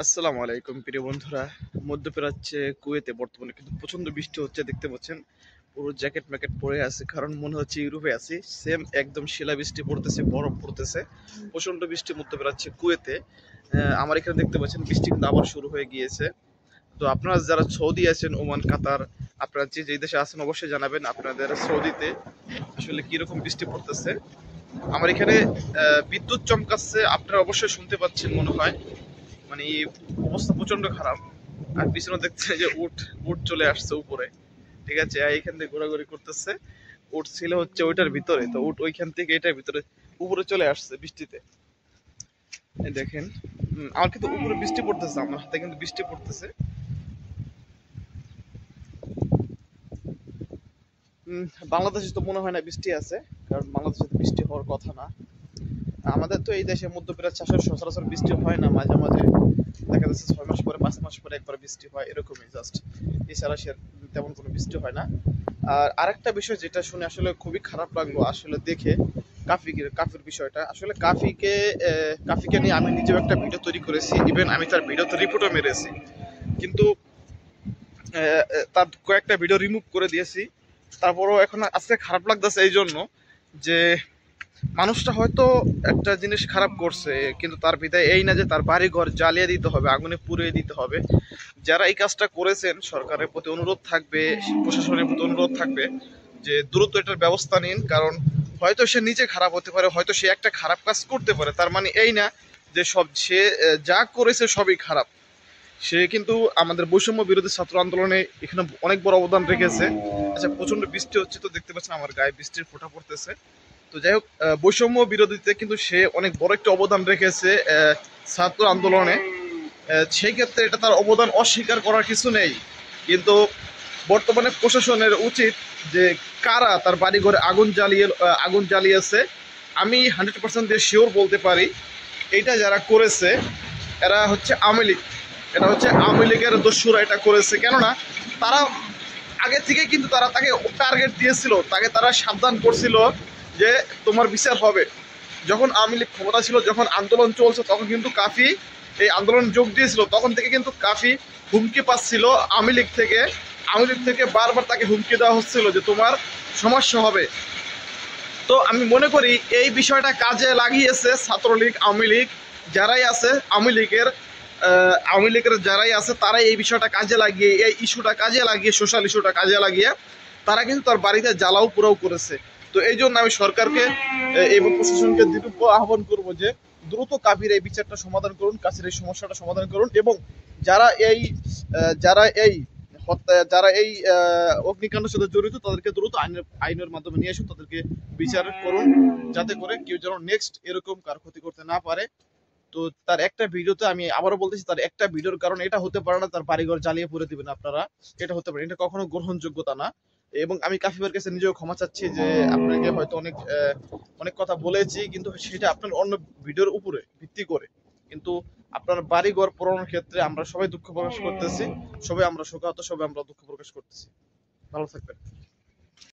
আসসালামু আলাইকুম প্রিয় বন্ধুরা। মধ্যপ্রাচ্যে কুয়েতে বর্তমানে কিন্তু প্রচন্ড বৃষ্টি হচ্ছে, দেখতে পাচ্ছেন। পুরো জ্যাকেট ম্যাকেট পরে আছে, কারণ মনে হচ্ছে ইউরোপে আছি। সেম একদম শিলা বৃষ্টি পড়তেছে, বরফ পড়তেছে, প্রচন্ড বৃষ্টি মধ্যপ্রাচ্যে কুয়েতে। আমার এখানে দেখতে পাচ্ছেন বৃষ্টি কিন্তু আবার শুরু হয়ে গিয়েছে। তো আপনারা যারা সৌদি আছেন, ওমান, কাতার, আপনারা যে যে দেশে আছেন অবশ্যই জানাবেন আপনাদের সৌদিতে আসলে কিরকম বৃষ্টি পড়তেছে। আমার এখানে বিদ্যুৎ চমকাচ্ছে, আপনারা অবশ্যই শুনতে পাচ্ছেন মনে হয়। মানে এই অবস্থা প্রচন্ড খারাপ। আর পিছনে দেখছে যে উট উট চলে আসছে উপরে, ঠিক আছে, এইখান থেকে ঘোরাঘুরি করতেছে। উট ছিল হচ্ছে ওইটার ভিতরে, তো উট ওইখান থেকে এটার ভিতরে উপরে চলে আসছে বৃষ্টিতে। এই দেখেন, আমার কিন্তু উপরে বৃষ্টি পড়তেছে, আমার হাতে কিন্তু বৃষ্টি পড়তেছে। বাংলাদেশে তো মনে হয় না বৃষ্টি আছে, কারণ বাংলাদেশে তো বৃষ্টি হওয়ার কথা না। আমাদের তো এই দেশে মধ্যপ্রাচ্য চাষের সচরাচর বৃষ্টি হয় না, মাঝে মাঝে দেখা যাচ্ছে 6 মাস পরে 5 মাস পরে একবার বৃষ্টি হয়, এরকমই জাস্ট। এছাড়া সে তেমন কোনো বৃষ্টি হয় না। আর আরেকটা বিষয় যেটা শুনে আসলে খুবই খারাপ লাগলো আসলে দেখে, কাফির বিষয়টা। আসলে কাফিকে নিয়ে আমি নিজেও একটা ভিডিও তৈরি করেছি, ইভেন আমি তার ভিডিওতে রিপোর্টও মেরেছি। কিন্তু তার কয়েকটা ভিডিও রিমুভ করে দিয়েছি। তারপরও এখন আজকে খারাপ লাগতেছে এই জন্য যে মানুষটা হয়তো একটা জিনিস খারাপ করছে, কিন্তু তার বিদায় এই না যে তার বাড়ি ঘর জ্বালিয়ে দিতে হবে, আগুনে পুড়িয়ে দিতে হবে। যারা এই কাজটা করেছেন, সরকারের প্রতি অনুরোধ থাকবে, প্রশাসনের প্রতি অনুরোধ থাকবে যে দ্রুত এটার ব্যবস্থা নিন। কারণ হয়তো সে নিজে খারাপ হতে পারে, হয়তো সে একটা খারাপ কাজ করতে পারে, তার মানে এই না যে সে যা করেছে সবই খারাপ। সে কিন্তু আমাদের বৈষম্য বিরোধী ছাত্র আন্দোলনে এখানে অনেক বড় অবদান রেখেছে। আচ্ছা, প্রচন্ড বৃষ্টি হচ্ছে, তো দেখতে পাচ্ছেন আমার গায়ে বৃষ্টির ফোঁটা পড়তেছে। তো যাই হোক, বৈষম্য বিরোধীতে কিন্তু সে অনেক বড় একটা অবদান রেখেছে ছাত্র আন্দোলনে। সেই ক্ষেত্রে এটা তার অবদান অস্বীকার করার কিছু নেই। কিন্তু বর্তমানে প্রশাসনের উচিত যে কারা তার বাড়ি ঘরে আগুন জ্বালিয়েছে। আমি 100% দিয়ে শিওর বলতে পারি, এটা যারা করেছে এরা হচ্ছে আওয়ামী লীগ। এটা হচ্ছে আওয়ামী লীগের দস্যুরা এটা করেছে। কেননা তারা আগে থেকে কিন্তু তাকে টার্গেট দিয়েছিল, তারা সাবধান করছিল যে তোমার বিচার হবে। যখন আওয়ামী লীগ ক্ষমতা ছিল, যখন আন্দোলন চলছে, তখন কিন্তু কাফি এই আন্দোলন যোগ দিয়েছিল। তখন থেকে কিন্তু কাফি হুমকি পাচ্ছিল আওয়ামী লীগ থেকে বারবার তাকে হুমকি দেওয়া হচ্ছিল যে তোমার সমস্যা হবে। তো আমি মনে করি এই বিষয়টা কাজে লাগিয়েছে ছাত্রলীগ, আওয়ামী লীগ, যারাই আছে আওয়ামী লীগের যারাই আছে, তারাই এই বিষয়টা কাজে লাগিয়ে, এই ইস্যুটা কাজে লাগিয়ে, সোশ্যাল ইস্যুটা কাজে লাগিয়ে তারা কিন্তু তার বাড়িতে জ্বালাও পোড়াও করেছে। তো এই জন্য আমি সরকারকে এবং প্রশাসনকে দ্রুত আহ্বান করবো যে দ্রুত কাফির এই বিচারটা সমাধান করুন, কাছের এই সমস্যাটা সমাধান করুন, এবং যারা এই যারা এই যারা এই অগ্নিকাণ্ডের সাথে জড়িত তাদেরকে দ্রুত আইনের মাধ্যমে নিয়ে আসুন, তাদেরকে বিচার করুন, যাতে করে কেউ যেন নেক্সট এরকম কার ক্ষতি করতে না পারে। তো তার একটা ভিডিওতে, আমি আবারও বলতেছি, তার একটা ভিডিওর কারণে এটা হতে পারে না তার বাড়িঘর জ্বালিয়ে পুড়ে দিবেন আপনারা। এটা হতে পারে, এটা কখনো গ্রহণযোগ্যতা না। এবং আমি কাফিফের কাছে নিজেও ক্ষমা চাচ্ছি যে আপনাকে হয়তো অনেক কথা বলেছি, কিন্তু সেটা আপনার অন্য ভিডিওর উপরে ভিত্তি করে। কিন্তু আপনার বাড়ি ঘর পোড়ানোর ক্ষেত্রে আমরা সবাই দুঃখ প্রকাশ করতেছি, সবাই আমরা শোকাহত, সবাই আমরা দুঃখ প্রকাশ করতেছি। ভালো থাকবেন।